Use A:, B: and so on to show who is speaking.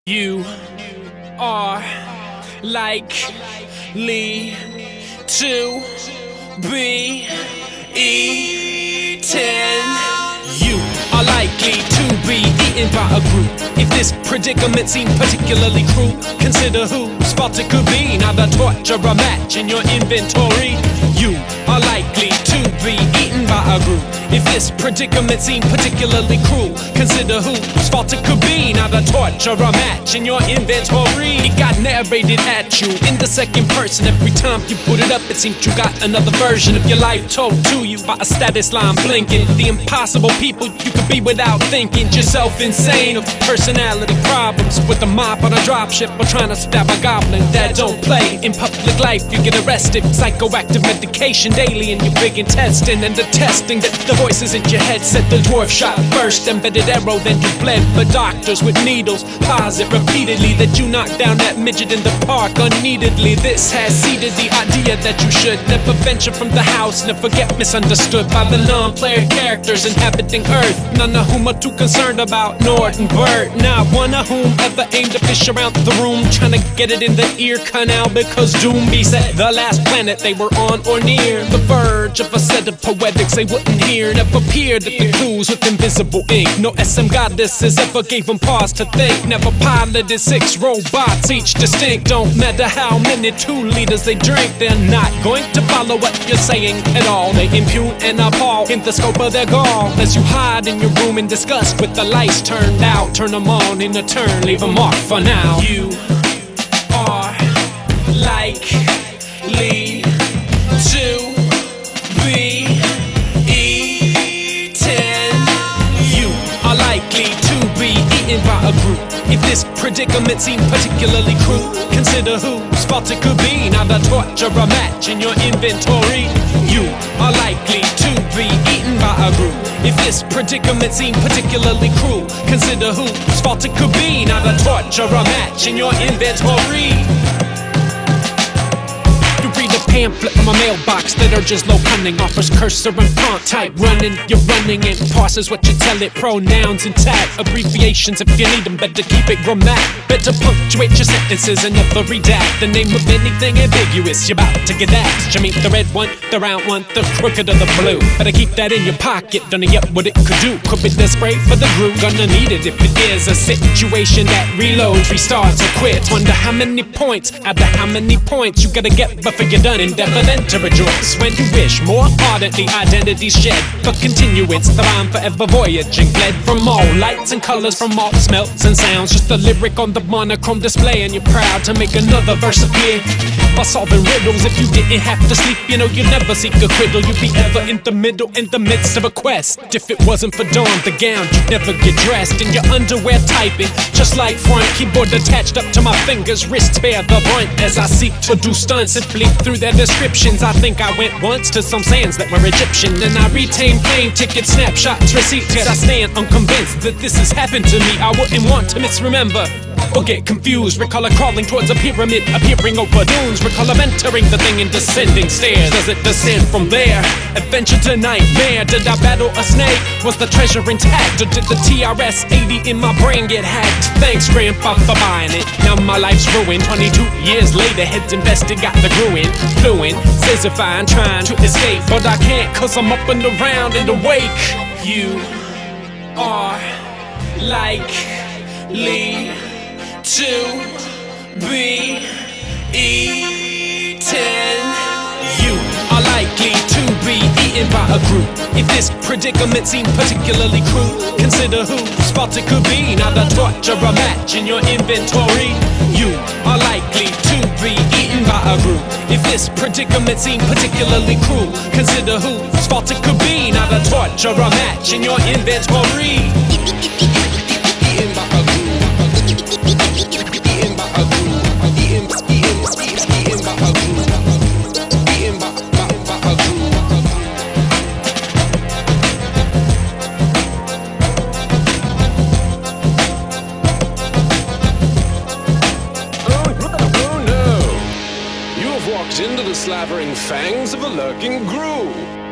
A: You are likely to be eaten. You are likely to be eaten by a group. If this predicament seems particularly cruel, consider whose fault it could be. Not a torch or a match in your inventory. You are likely to be eaten by a group. If this predicament seems particularly cruel, consider whose fault it could be. Not a torch or a match in your inventory. It got narrated at you in the second person. Every time you put it up, it seems you got another version of your life told to you by a status line blinking. The impossible people you could be without thinking yourself insane. Of personality problems with a mop on a dropship or trying to stab a goblin that don't play. In public life you get arrested. Psychoactive medication daily in your big intestine. And the testing that the voices in your head said the dwarf shot first. Embedded arrow, then you bled for doctors with needles. Posit repeatedly that you knocked down that midget in the park unneededly. This has seeded the idea that you should never venture from the house. Never get misunderstood by the non-player characters inhabiting Earth. None of whom are too concerned about Nord and Bert. Not one of whom ever aimed to fish around the room, trying to get it in the ear canal, because Doomby said the last planet they were on or near the verge of a set of poetics they wouldn't hear. Never peered at the clues with invisible ink. No SM goddesses ever gave them pause to think. Never piloted 6 robots, each distinct. Don't matter how many 2 liters they drink, they're not going to follow what you're saying at all. They impugn and appall in the scope of their gall. As you hide in your room in disgust with the lights turned out, turn them on in a turn, leave them off for now. You are likely to be eaten. You are likely to be eaten by a group. If this predicament seems particularly cruel, consider whose fault it could be. Not a torch or a match in your inventory. You are likely to be eaten by a group. If this predicament seems particularly cruel, consider whose fault it could be. Not a torch or a match in your inventory. Pamphlet from a mailbox that urges low cunning, offers cursor and font type running. You're running and parses what you tell it. Pronouns intact, abbreviations if you need them. Better keep it grammatic. Better punctuate your sentences and never redact the name of anything ambiguous. You're about to get axed. You mean the red one, the round one, the crooked or the blue. Better keep that in your pocket. Don't know yet what it could do. Could be the spray for the glue. Gonna need it if it is a situation that reloads, restarts or quits. Wonder how many points out of how many points you gotta get before you're done. Endeavor then to rejoice when you wish more ardently identities shed for continuance. The rhyme forever voyaging, fled from all lights and colors, from all smells and sounds. Just a lyric on the monochrome display, and you're proud to make another verse appear by solving riddles. If you didn't have to sleep, you know you'd never seek a quiddle. You'd be ever in the middle, in the midst of a quest. If it wasn't for Dawn, the gown, you'd never get dressed in your underwear typing, just like front keyboard attached up to my fingers. Wrists bear the brunt as I seek to do stunts and bleed through their descriptions. I think I went once to some sands that were Egyptian, and I retained plane ticket snapshots, receipts. Yet I stand unconvinced that this has happened to me. I wouldn't want to misremember or get confused. Recall her crawling towards a pyramid, appearing over dunes. Recall her entering the thing and descending stairs. Does it descend from there? Adventure to nightmare. Did I battle a snake? Was the treasure intact? Or did the TRS-80 in my brain get hacked? Thanks grandpa for buying it. Now my life's ruined. 22 years later, heads invested, got the growing, fluent, sizzifying, trying to escape, but I can't, cause I'm up and around and awake. You are likely to be eaten. You are likely to be eaten by a group. If this predicament seems particularly cruel, consider whose fault it could be. Not a torch or a match in your inventory. You are likely to be eaten by a group. If this predicament seems particularly cruel, consider whose fault it could be. Not a torch or a match in your inventory. Eaten by a group. Eaten by a group. Eaten by a group. Eaten by a group.
B: Into the slavering fangs of a lurking grue.